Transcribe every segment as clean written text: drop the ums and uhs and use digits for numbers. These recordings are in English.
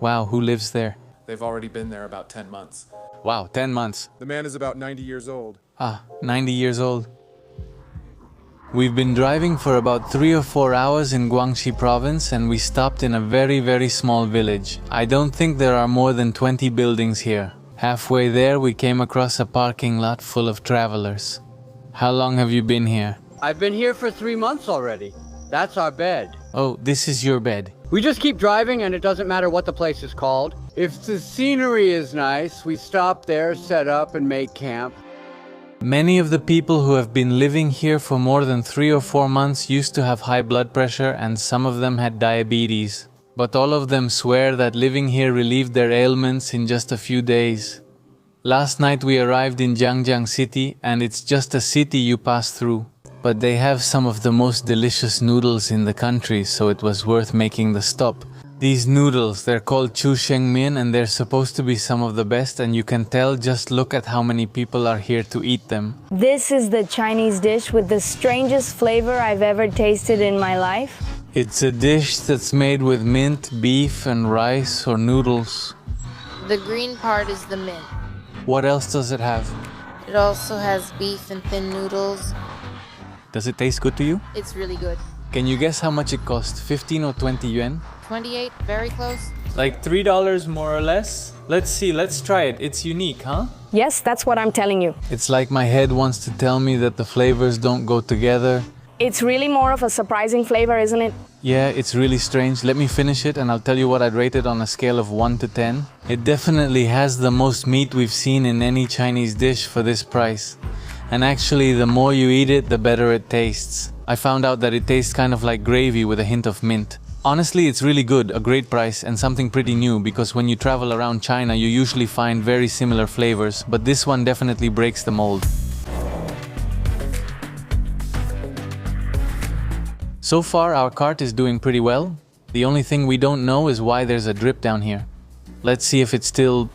Wow, who lives there? They've already been there about 10 months. Wow, 10 months. The man is about 90 years old. 90 years old. We've been driving for about 3 or 4 hours in Guangxi province and we stopped in a very small village. I don't think there are more than 20 buildings here. Halfway there we came across a parking lot full of travelers. How long have you been here? I've been here for 3 months already. That's our bed. Oh, this is your bed. We just keep driving and it doesn't matter what the place is called. If the scenery is nice, we stop there, set up and make camp. Many of the people who have been living here for more than 3 or 4 months used to have high blood pressure and some of them had diabetes. But all of them swear that living here relieved their ailments in just a few days. Last night we arrived in Jiangjiang city and it's just a city you pass through. But they have some of the most delicious noodles in the country, so it was worth making the stop. These noodles, they're called chu sheng mian and they're supposed to be some of the best, and you can tell just look at how many people are here to eat them. This is the Chinese dish with the strangest flavor I've ever tasted in my life. It's a dish that's made with mint, beef and rice or noodles. The green part is the mint. What else does it have? It also has beef and thin noodles. Does it taste good to you? It's really good. Can you guess how much it cost? 15 or 20 yuan? 28, very close. Like $3 more or less? Let's see, let's try it. It's unique, huh? Yes, that's what I'm telling you. It's like my head wants to tell me that the flavors don't go together. It's really more of a surprising flavor, isn't it? Yeah, it's really strange. Let me finish it and I'll tell you what I'd rate it on a scale of 1 to 10. It definitely has the most meat we've seen in any Chinese dish for this price. And actually, the more you eat it, the better it tastes. I found out that it tastes kind of like gravy with a hint of mint. Honestly, it's really good, a great price and something pretty new because when you travel around China, you usually find very similar flavors, but this one definitely breaks the mold. So far, our cart is doing pretty well. The only thing we don't know is why there's a drip down here. Let's see if it's still,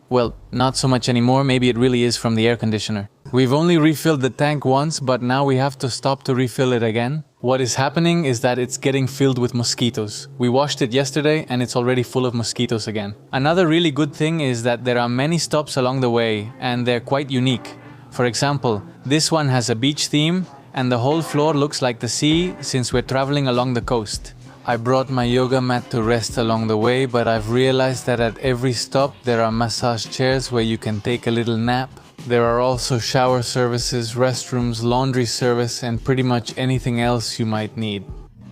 well, not so much anymore. Maybe it really is from the air conditioner. We've only refilled the tank once, but now we have to stop to refill it again. What is happening is that it's getting filled with mosquitoes. We washed it yesterday and it's already full of mosquitoes again. Another really good thing is that there are many stops along the way and they're quite unique. For example, this one has a beach theme and the whole floor looks like the sea since we're traveling along the coast. I brought my yoga mat to rest along the way, but I've realized that at every stop there are massage chairs where you can take a little nap. There are also shower services, restrooms, laundry service, and pretty much anything else you might need.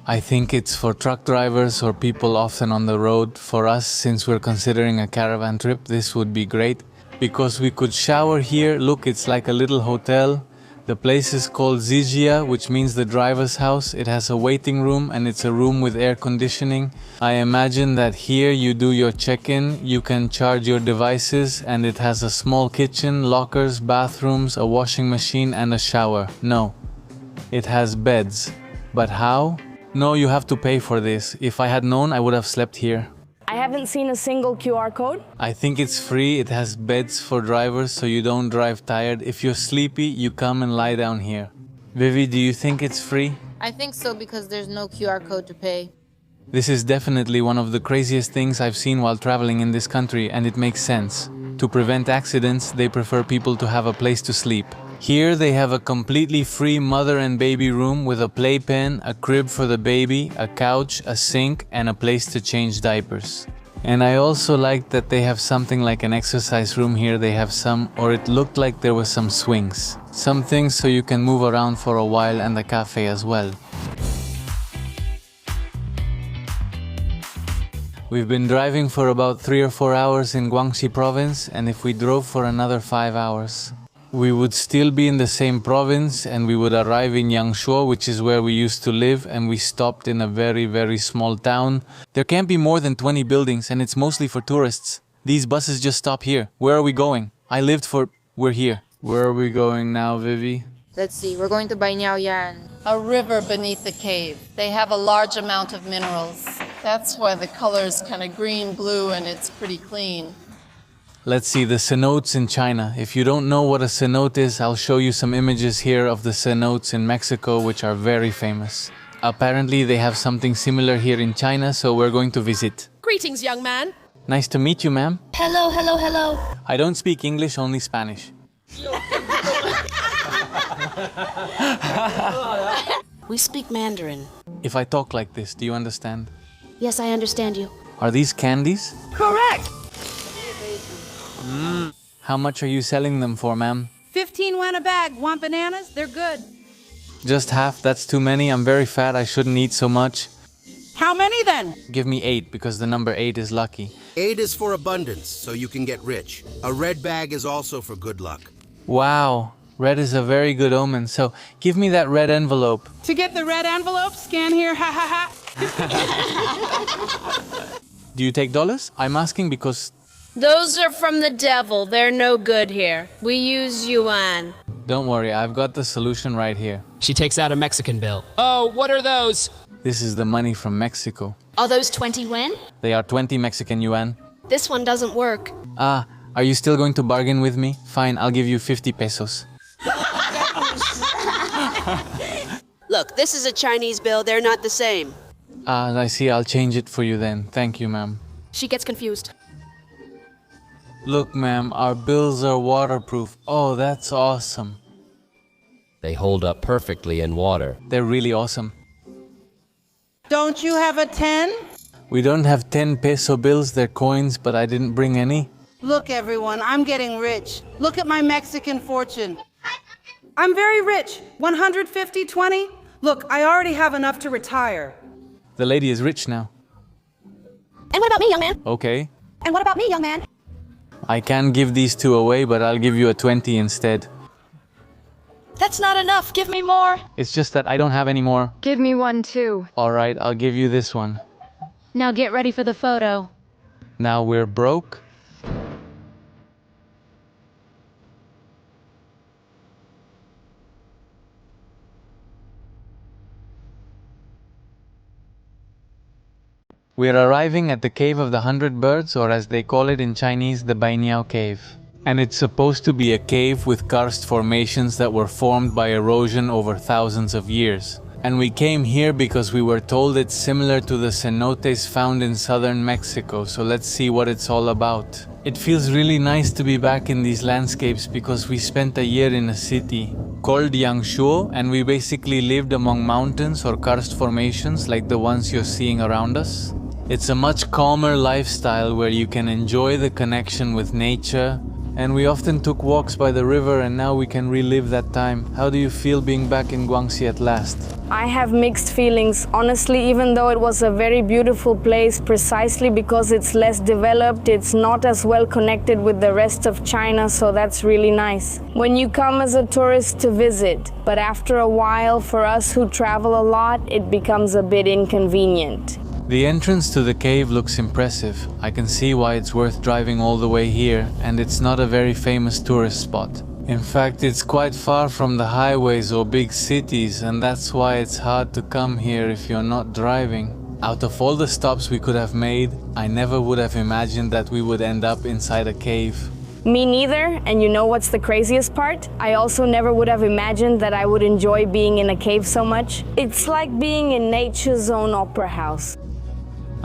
I think it's for truck drivers or people often on the road. For us, since we're considering a caravan trip, this would be great because we could shower here. Look, it's like a little hotel. The place is called Zijia, which means the driver's house. It has a waiting room and it's a room with air conditioning. I imagine that here you do your check-in, you can charge your devices, and it has a small kitchen, lockers, bathrooms, a washing machine and a shower. No, it has beds. But how? No, you have to pay for this. If I had known, I would have slept here. I haven't seen a single QR code. I think it's free. It has beds for drivers so you don't drive tired. If you're sleepy, you come and lie down here. Vivi, do you think it's free? I think so because there's no QR code to pay. This is definitely one of the craziest things I've seen while traveling in this country, and it makes sense. To prevent accidents, they prefer people to have a place to sleep. Here they have a completely free mother and baby room with a playpen, a crib for the baby, a couch, a sink, and a place to change diapers. And I also like that they have something like an exercise room here. They have some, or it looked like there were some swings. Some things so you can move around for a while, and the cafe as well. We've been driving for about 3 or 4 hours in Guangxi province, and if we drove for another 5 hours, we would still be in the same province and we would arrive in Yangshuo, which is where we used to live, and we stopped in a very small town. There can't be more than 20 buildings and it's mostly for tourists. These buses just stop here. Where are we going? We're here. Where are we going now, Vivi? Let's see, we're going to Bainiao Yan. A river beneath the cave. They have a large amount of minerals. That's why the color is kind of green-blue and it's pretty clean. Let's see, the cenotes in China. If you don't know what a cenote is, I'll show you some images here of the cenotes in Mexico, which are very famous. Apparently, they have something similar here in China, so we're going to visit. Greetings, young man. Nice to meet you, ma'am. Hello, hello, hello. I don't speak English, only Spanish. We speak Mandarin. If I talk like this, do you understand? Yes, I understand you. Are these candies? Correct. How much are you selling them for, ma'am? 15 went a bag. Want bananas? They're good. Just half, that's too many. I'm very fat, I shouldn't eat so much. How many then? Give me 8, because the number 8 is lucky. 8 is for abundance, so you can get rich. A red bag is also for good luck. Wow, red is a very good omen, so give me that red envelope. To get the red envelope, scan here. Ha ha ha. Do you take dollars? I'm asking because... Those are from the devil. They're no good here. We use yuan. Don't worry, I've got the solution right here. She takes out a Mexican bill. Oh, what are those? This is the money from Mexico. Are those 20 yuan? They are 20 Mexican yuan. This one doesn't work. Ah, are you still going to bargain with me? Fine, I'll give you 50 pesos. Look, this is a Chinese bill. They're not the same. Ah, I see. I'll change it for you then. Thank you, ma'am. She gets confused. Look, ma'am, our bills are waterproof. Oh, that's awesome. They hold up perfectly in water. They're really awesome. Don't you have a 10? We don't have 10 peso bills. They're coins, but I didn't bring any. Look, everyone, I'm getting rich. Look at my Mexican fortune. I'm very rich. 150, 20? Look, I already have enough to retire. The lady is rich now. And what about me, young man? Okay. And what about me, young man? I can't give these 2 away, but I'll give you a 20 instead. That's not enough. Give me more. It's just that I don't have any more. Give me one too. Alright, I'll give you this one. Now get ready for the photo. Now we're broke. We're arriving at the Cave of the 100 Birds, or as they call it in Chinese, the Bainiao Cave. And it's supposed to be a cave with karst formations that were formed by erosion over thousands of years. And we came here because we were told it's similar to the cenotes found in southern Mexico, so let's see what it's all about. It feels really nice to be back in these landscapes because we spent a year in a city called Guangxi, and we basically lived among mountains or karst formations like the ones you're seeing around us. It's a much calmer lifestyle where you can enjoy the connection with nature, and we often took walks by the river, and now we can relive that time. How do you feel being back in Guangxi at last? I have mixed feelings. Honestly, even though it was a very beautiful place, precisely because it's less developed, it's not as well connected with the rest of China, so that's really nice. When you come as a tourist to visit, but after a while, for us who travel a lot, it becomes a bit inconvenient. The entrance to the cave looks impressive. I can see why it's worth driving all the way here, and it's not a very famous tourist spot. In fact, it's quite far from the highways or big cities, and that's why it's hard to come here if you're not driving. Out of all the stops we could have made, I never would have imagined that we would end up inside a cave. Me neither, and you know what's the craziest part? I also never would have imagined that I would enjoy being in a cave so much. It's like being in nature's own opera house.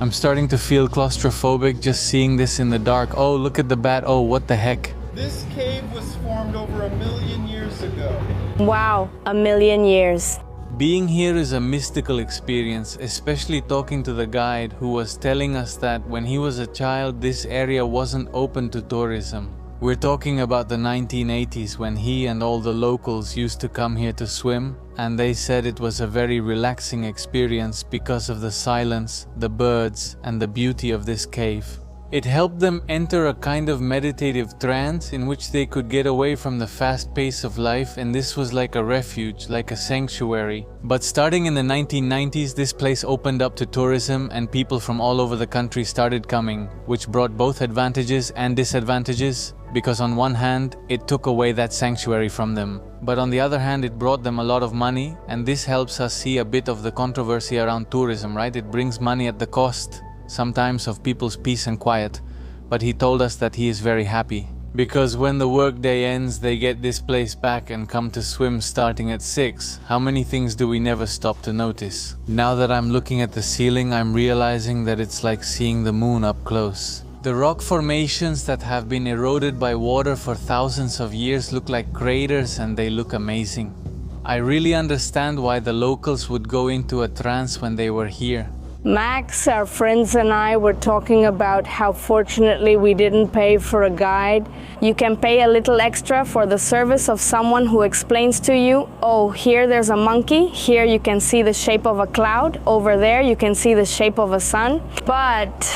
I'm starting to feel claustrophobic just seeing this in the dark. Oh, look at the bat. Oh, what the heck? This cave was formed over 1 million years ago. Wow, 1 million years. Being here is a mystical experience, especially talking to the guide who was telling us that when he was a child, this area wasn't open to tourism. We're talking about the 1980s when he and all the locals used to come here to swim, and they said it was a very relaxing experience because of the silence, the birds, and the beauty of this cave. It helped them enter a kind of meditative trance in which they could get away from the fast pace of life, and this was like a refuge, like a sanctuary. But starting in the 1990s, this place opened up to tourism and people from all over the country started coming, which brought both advantages and disadvantages, because on one hand, it took away that sanctuary from them. But on the other hand, it brought them a lot of money, and this helps us see a bit of the controversy around tourism, right? It brings money at the cost sometimes of people's peace and quiet, but he told us that he is very happy. Because when the workday ends, they get this place back and come to swim starting at 6. How many things do we never stop to notice? Now that I'm looking at the ceiling, I'm realizing that it's like seeing the moon up close. The rock formations that have been eroded by water for thousands of years look like craters and they look amazing. I really understand why the locals would go into a trance when they were here. Max, our friends, and I were talking about how fortunately we didn't pay for a guide. You can pay a little extra for the service of someone who explains to you, oh, here there's a monkey, here you can see the shape of a cloud, over there you can see the shape of a sun. But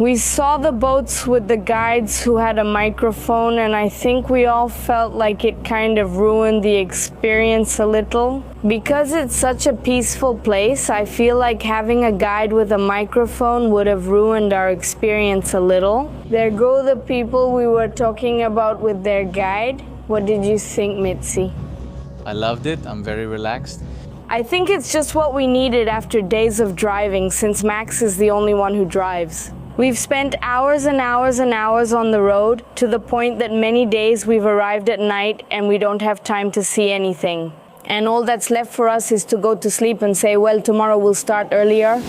we saw the boats with the guides who had a microphone, and I think we all felt like it kind of ruined the experience a little. Because it's such a peaceful place, I feel like having a guide with a microphone would have ruined our experience a little. There go the people we were talking about with their guide. What did you think, Mitzi? I loved it. I'm very relaxed. I think it's just what we needed after days of driving, since Max is the only one who drives. We've spent hours and hours and hours on the road, to the point that many days we've arrived at night and we don't have time to see anything. And all that's left for us is to go to sleep and say, well, tomorrow we'll start earlier.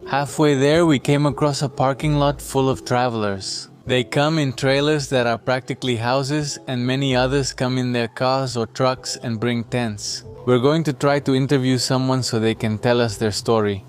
Halfway there, we came across a parking lot full of travelers. They come in trailers that are practically houses, and many others come in their cars or trucks and bring tents. We're going to try to interview someone so they can tell us their story.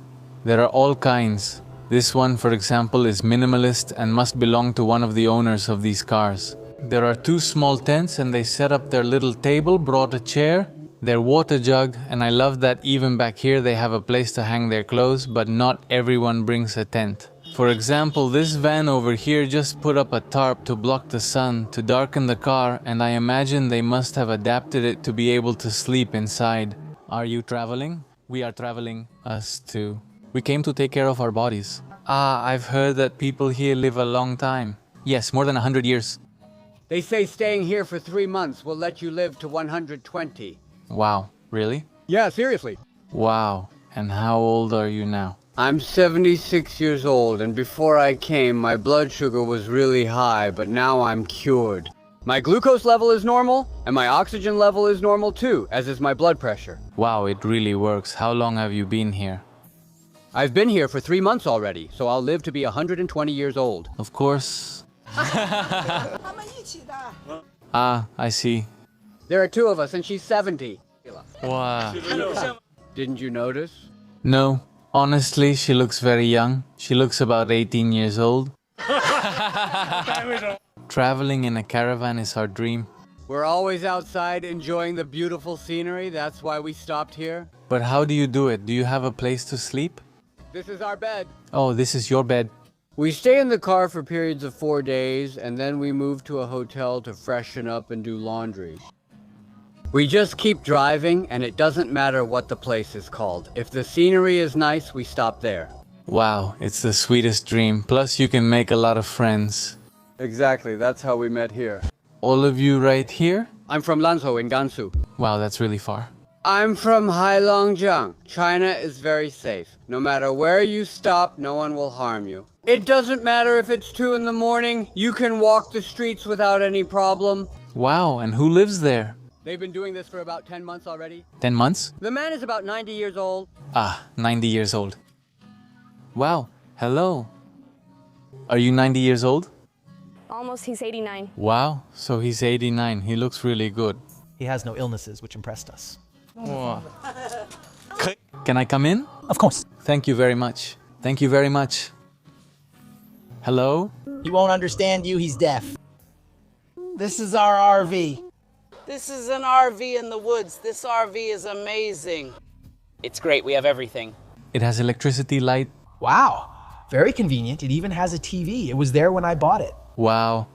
There are all kinds. This one, for example, is minimalist and must belong to one of the owners of these cars. There are 2 small tents and they set up their little table, brought a chair, their water jug, and I love that even back here they have a place to hang their clothes, but not everyone brings a tent. For example, this van over here just put up a tarp to block the sun, to darken the car, and I imagine they must have adapted it to be able to sleep inside. Are you traveling? We are traveling. Us too. We came to take care of our bodies. Ah, I've heard that people here live a long time. Yes, more than 100 years. They say staying here for 3 months will let you live to 120. Wow, really? Yeah, seriously. Wow, and how old are you now? I'm 76 years old, and before I came, my blood sugar was really high, but now I'm cured. My glucose level is normal, and my oxygen level is normal too, as is my blood pressure. Wow, it really works. How long have you been here? I've been here for 3 months already, so I'll live to be 120 years old. Of course. Ah, I see. There are 2 of us, and she's 70. Wow. Didn't you notice? No, honestly, she looks very young. She looks about 18 years old. Traveling in a caravan is our dream. We're always outside enjoying the beautiful scenery. That's why we stopped here. But how do you do it? Do you have a place to sleep? This is our bed. Oh, this is your bed. We stay in the car for periods of 4 days, and then we move to a hotel to freshen up and do laundry. We just keep driving, and it doesn't matter what the place is called. If the scenery is nice, we stop there. Wow, it's the sweetest dream. Plus, you can make a lot of friends. Exactly, that's how we met here. All of you right here? I'm from Lanzhou in Gansu. Wow, that's really far. I'm from Heilongjiang. China is very safe. No matter where you stop, no one will harm you. It doesn't matter if it's 2 in the morning, you can walk the streets without any problem. Wow, and who lives there? They've been doing this for about 10 months already. 10 months? The man is about 90 years old. Ah, 90 years old. Wow, hello. Are you 90 years old? Almost, he's 89. Wow, so he's 89. He looks really good. He has no illnesses, which impressed us. Wow. Can I come in? Of course. Thank you very much. Thank you very much. Hello? He won't understand you, he's deaf. This is our RV. This is an RV in the woods. This RV is amazing. It's great, we have everything. It has electricity, light. Wow, very convenient. It even has a TV. It was there when I bought it. Wow,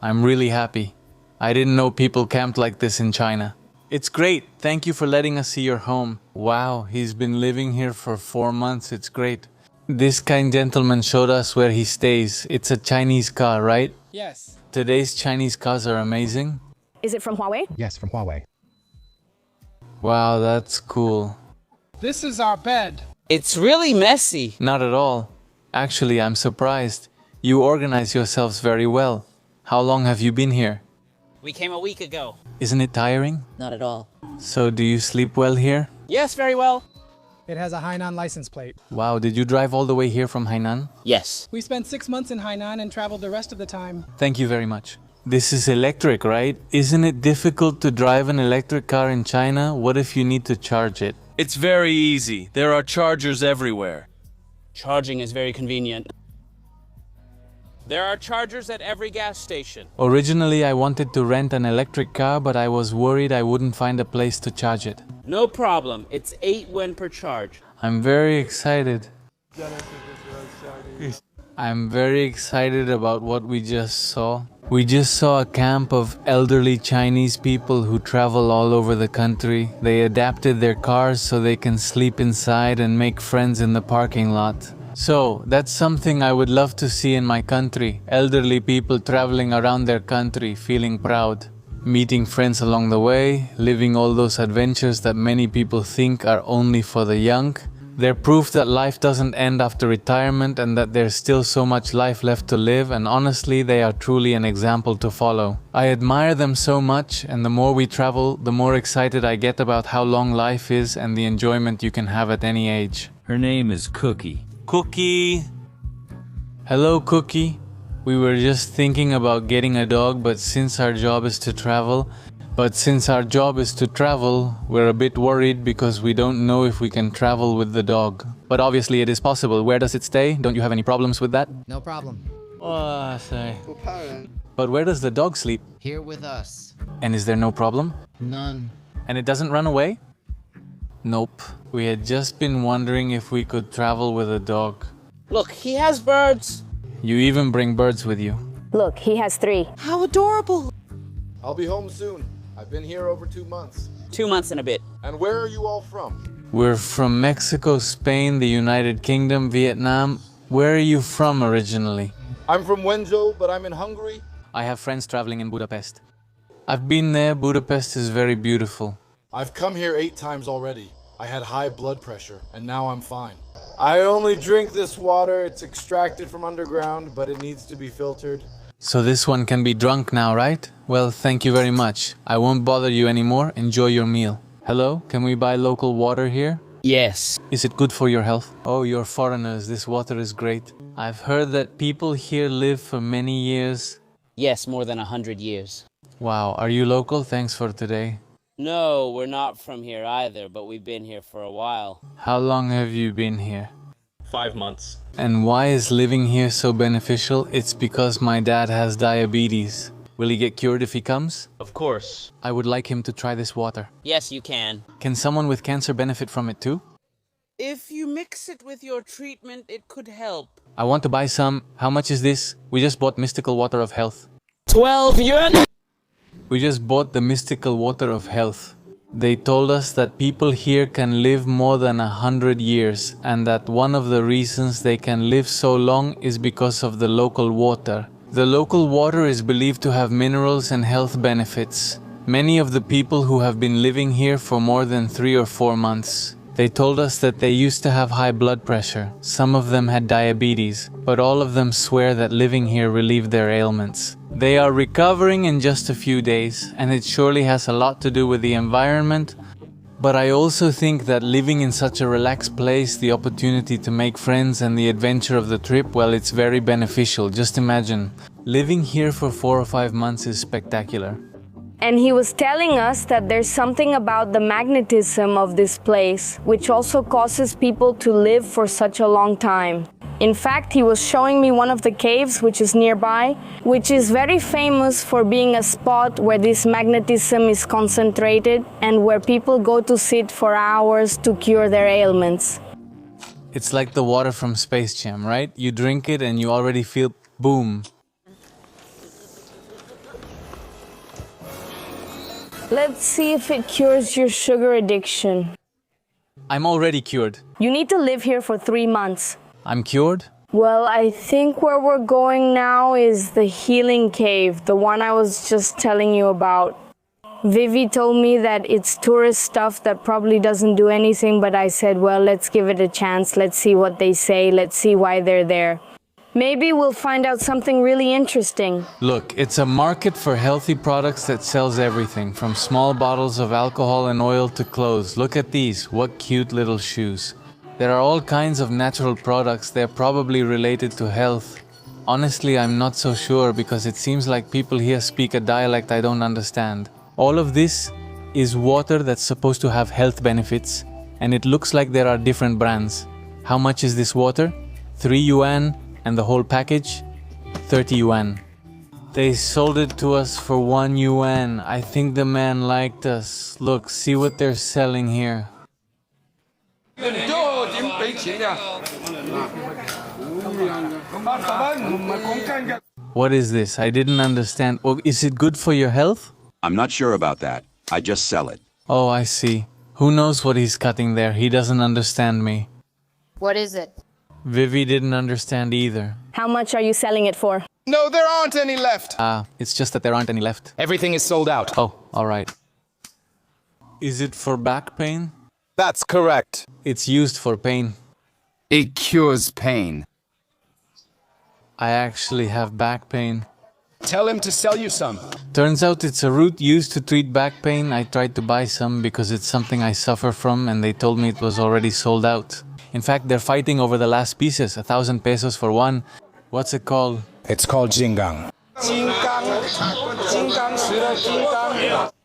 I'm really happy. I didn't know people camped like this in China. It's great. Thank you for letting us see your home. Wow, he's been living here for 4 months. It's great. This kind gentleman showed us where he stays. It's a Chinese car, right? Yes. Today's Chinese cars are amazing. Is it from Huawei? Yes, from Huawei. Wow, that's cool. This is our bed. It's really messy. Not at all. Actually, I'm surprised. You organize yourselves very well. How long have you been here? We came a week ago. Isn't it tiring? Not at all. So do you sleep well here? Yes, very well. It has a Hainan license plate. Wow, did you drive all the way here from Hainan? Yes. We spent 6 months in Hainan and traveled the rest of the time. Thank you very much. This is electric, right? Isn't it difficult to drive an electric car in China? What if you need to charge it? It's very easy. There are chargers everywhere. Charging is very convenient. There are chargers at every gas station. Originally, I wanted to rent an electric car, but I was worried I wouldn't find a place to charge it. No problem. It's 8 yuan per charge. I'm very excited. I'm very excited about what we just saw. We just saw a camp of elderly Chinese people who travel all over the country. They adapted their cars so they can sleep inside and make friends in the parking lot. So, that's something I would love to see in my country. Elderly people traveling around their country, feeling proud. Meeting friends along the way, living all those adventures that many people think are only for the young. They're proof that life doesn't end after retirement and that there's still so much life left to live, and honestly, they are truly an example to follow. I admire them so much, and the more we travel, the more excited I get about how long life is and the enjoyment you can have at any age. Her name is Cookie. Cookie! Hello, Cookie. We were just thinking about getting a dog, but since our job is to travel, we're a bit worried because we don't know if we can travel with the dog. But obviously it is possible. Where does it stay? Don't you have any problems with that? No problem. Oh, sorry. But where does the dog sleep? Here with us. And is there no problem? None. And it doesn't run away? Nope. We had just been wondering if we could travel with a dog. Look, he has birds. You even bring birds with you. Look, he has 3. How adorable. I'll be home soon. I've been here over 2 months. 2 months and a bit. And where are you all from? We're from Mexico, Spain, the United Kingdom, Vietnam. Where are you from originally? I'm from Wenzhou, but I'm in Hungary. I have friends traveling in Budapest. I've been there. Budapest is very beautiful. I've come here 8 times already. I had high blood pressure, and now I'm fine. I only drink this water. It's extracted from underground, but it needs to be filtered. So this one can be drunk now, right? Well, thank you very much. I won't bother you anymore. Enjoy your meal. Hello? Can we buy local water here? Yes. Is it good for your health? Oh, you're foreigners. This water is great. I've heard that people here live for many years. Yes, more than 100 years. Wow. Are you local? Thanks for today. No, we're not from here either, but we've been here for a while. How long have you been here? 5 months. And why is living here so beneficial? It's because my dad has diabetes. Will he get cured if he comes? Of course. I would like him to try this water. Yes, you can. Can someone with cancer benefit from it too? If you mix it with your treatment, it could help. I want to buy some. How much is this? We just bought Mystical Water of Health. 12 yuan! We just bought the Mystical Water of Health. They told us that people here can live more than 100 years, and that one of the reasons they can live so long is because of the local water. The local water is believed to have minerals and health benefits. Many of the people who have been living here for more than 3 or 4 months. They told us that they used to have high blood pressure. Some of them had diabetes, but all of them swear that living here relieved their ailments. They are recovering in just a few days, and it surely has a lot to do with the environment. But I also think that living in such a relaxed place, the opportunity to make friends and the adventure of the trip, well, it's very beneficial. Just imagine, living here for 4 or 5 months is spectacular. And he was telling us that there's something about the magnetism of this place, which also causes people to live for such a long time. In fact, he was showing me one of the caves, which is nearby, which is very famous for being a spot where this magnetism is concentrated and where people go to sit for hours to cure their ailments. It's like the water from Space Jam, right? You drink it and you already feel boom. Let's see if it cures your sugar addiction. I'm already cured. You need to live here for 3 months. I'm cured? Well, I think where we're going now is the healing cave, the one I was just telling you about. Vivi told me that it's tourist stuff that probably doesn't do anything, but I said, well, let's give it a chance. Let's see what they say. Let's see why they're there. Maybe we'll find out something really interesting. Look, it's a market for healthy products that sells everything, from small bottles of alcohol and oil to clothes. Look at these, what cute little shoes. There are all kinds of natural products, they're probably related to health. Honestly, I'm not so sure because it seems like people here speak a dialect I don't understand. All of this is water that's supposed to have health benefits, and it looks like there are different brands. How much is this water? 3 yuan, and the whole package? 30 yuan. They sold it to us for 1 yuan. I think the man liked us. Look, see what they're selling here. What is this? I didn't understand. Oh, is it good for your health? I'm not sure about that. I just sell it. Oh, I see. Who knows what he's cutting there? He doesn't understand me. What is it? Vivi didn't understand either. How much are you selling it for? No, there aren't any left. It's just that there aren't any left. Everything is sold out. Oh, alright. Is it for back pain? That's correct. It's used for pain. It cures pain. I actually have back pain. Tell him to sell you some. Turns out it's a root used to treat back pain. I tried to buy some because it's something I suffer from, and they told me it was already sold out. In fact, they're fighting over the last pieces, 1,000 pesos for one. What's it called? It's called Jingang.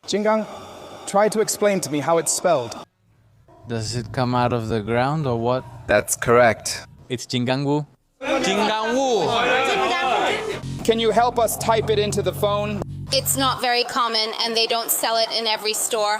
Jingang, try to explain to me how it's spelled. Does it come out of the ground or what? That's correct. It's Jingangwu. Can you help us type it into the phone? It's not very common, and they don't sell it in every store.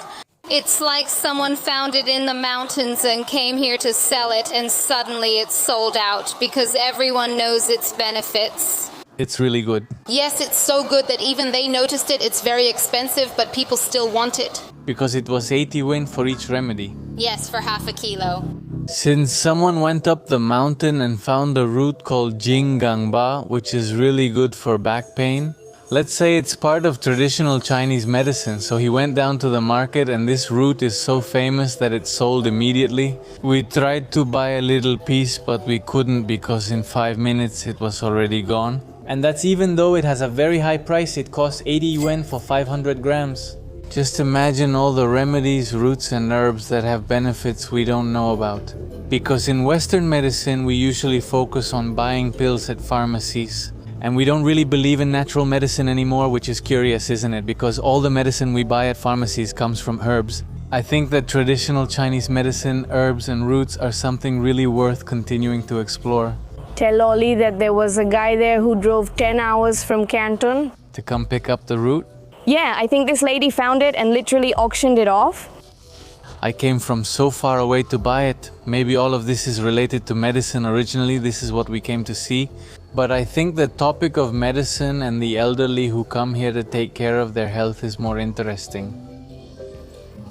It's like someone found it in the mountains and came here to sell it, and suddenly it's sold out because everyone knows its benefits. It's really good. Yes, it's so good that even they noticed it. It's very expensive, but people still want it. Because it was 80 yuan for each remedy. Yes, for half a kilo. Since someone went up the mountain and found a root called Jingangba, which is really good for back pain, let's say it's part of traditional Chinese medicine, so he went down to the market and this root is so famous that it's sold immediately. We tried to buy a little piece, but we couldn't because in 5 minutes it was already gone. And that's even though it has a very high price. It costs 80 yuan for 500 grams. Just imagine all the remedies, roots and herbs that have benefits we don't know about. Because in Western medicine we usually focus on buying pills at pharmacies. And we don't really believe in natural medicine anymore, which is curious, isn't it? Because all the medicine we buy at pharmacies comes from herbs. I think that traditional Chinese medicine, herbs and roots are something really worth continuing to explore. Tell Ollie that there was a guy there who drove 10 hours from Canton. To come pick up the root? Yeah, I think this lady found it and literally auctioned it off. I came from so far away to buy it. Maybe all of this is related to medicine originally. This is what we came to see. But I think the topic of medicine and the elderly who come here to take care of their health is more interesting.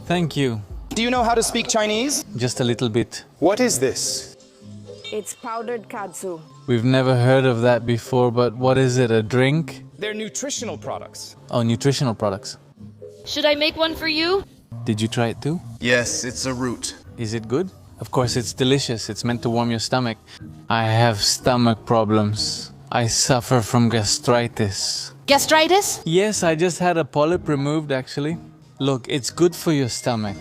Thank you. Do you know how to speak Chinese? Just a little bit. What is this? It's powdered katsu. We've never heard of that before, but what is it, a drink? They're nutritional products. Oh, nutritional products. Should I make one for you? Did you try it too? Yes, it's a root. Is it good? Of course, it's delicious. It's meant to warm your stomach. I have stomach problems. I suffer from gastritis. Gastritis? Yes, I just had a polyp removed actually. Look, it's good for your stomach.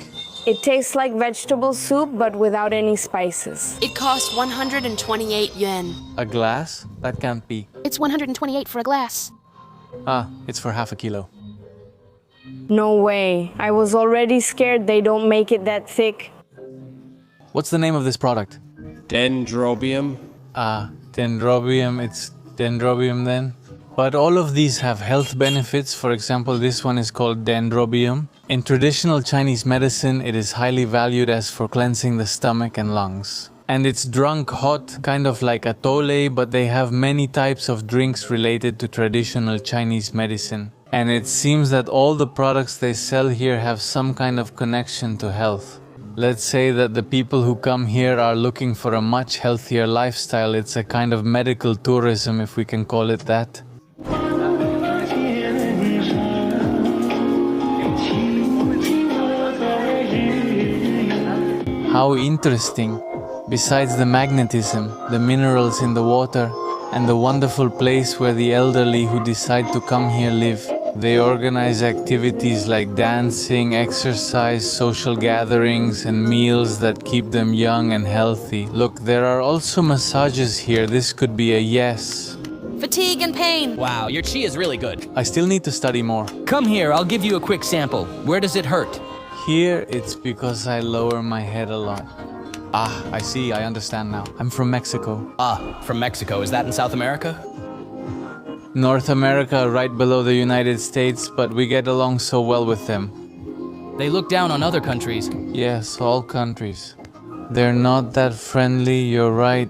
It tastes like vegetable soup, but without any spices. It costs 128 yuan. A glass? That can't be. It's 128 for a glass. Ah, it's for half a kilo. No way. I was already scared they don't make it that thick. What's the name of this product? Dendrobium. Ah, dendrobium. It's dendrobium then. But all of these have health benefits. For example, this one is called dendrobium. In traditional Chinese medicine, it is highly valued as for cleansing the stomach and lungs. And it's drunk hot, kind of like a tole, but they have many types of drinks related to traditional Chinese medicine. And it seems that all the products they sell here have some kind of connection to health. Let's say that the people who come here are looking for a much healthier lifestyle. It's a kind of medical tourism, if we can call it that. How interesting. Besides the magnetism, the minerals in the water, and the wonderful place where the elderly who decide to come here live. They organize activities like dancing, exercise, social gatherings, and meals that keep them young and healthy. Look, there are also massages here. This could be a yes. Fatigue and pain. Wow, your chi is really good. I still need to study more. Come here, I'll give you a quick sample. Where does it hurt? Here, it's because I lower my head a lot. Ah, I see, I understand now. I'm from Mexico. Ah, from Mexico. Is that in South America? North America, right below the United States, but we get along so well with them. They look down on other countries. Yes, all countries. They're not that friendly, you're right.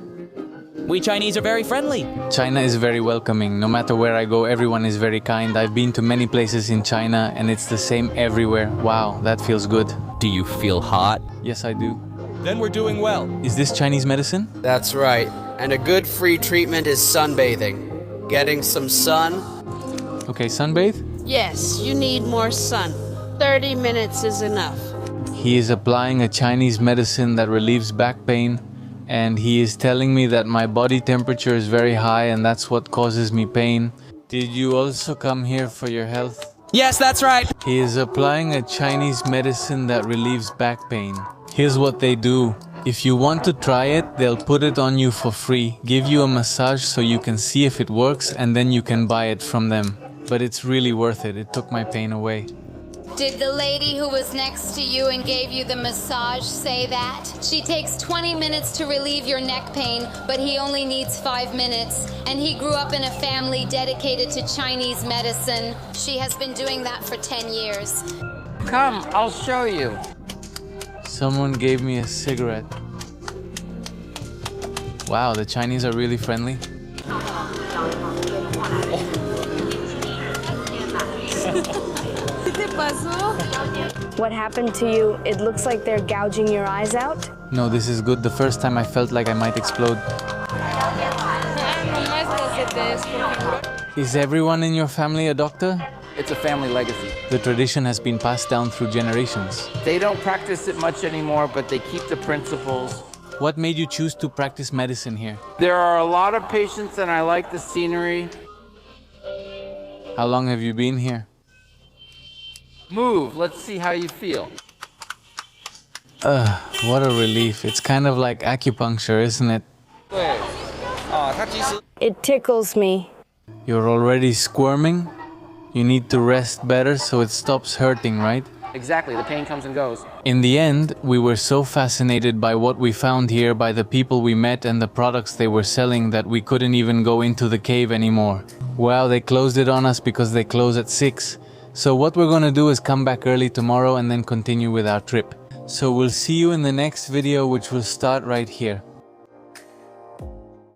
We Chinese are very friendly. China is very welcoming. No matter where I go, everyone is very kind. I've been to many places in China, and it's the same everywhere. Wow, that feels good. Do you feel hot? Yes, I do. Then we're doing well. Is this Chinese medicine? That's right. And a good free treatment is sunbathing. Getting some sun. Okay, sunbathe? Yes, you need more sun. 30 minutes is enough. He is applying a Chinese medicine that relieves back pain, and he is telling me that my body temperature is very high and that's what causes me pain. Did you also come here for your health? Yes, that's right. He is applying a Chinese medicine that relieves back pain. Here's what they do. If you want to try it, they'll put it on you for free, give you a massage so you can see if it works, and then you can buy it from them. But it's really worth it. It took my pain away. Did the lady who was next to you and gave you the massage say that? She takes 20 minutes to relieve your neck pain, but he only needs 5 minutes. And he grew up in a family dedicated to Chinese medicine. She has been doing that for 10 years. Come, I'll show you. Someone gave me a cigarette. Wow, the Chinese are really friendly. What happened to you? It looks like they're gouging your eyes out. No, this is good. The first time I felt like I might explode. Is everyone in your family a doctor? It's a family legacy. The tradition has been passed down through generations. They don't practice it much anymore, but they keep the principles. What made you choose to practice medicine here? There are a lot of patients and I like the scenery. How long have you been here? Move, let's see how you feel. What a relief. It's kind of like acupuncture, isn't it? It tickles me. You're already squirming? You need to rest better so it stops hurting, right? Exactly, the pain comes and goes. In the end, we were so fascinated by what we found here, by the people we met and the products they were selling that we couldn't even go into the cave anymore. Wow, they closed it on us because they close at 6. So what we're gonna do is come back early tomorrow and then continue with our trip. So we'll see you in the next video, which will start right here.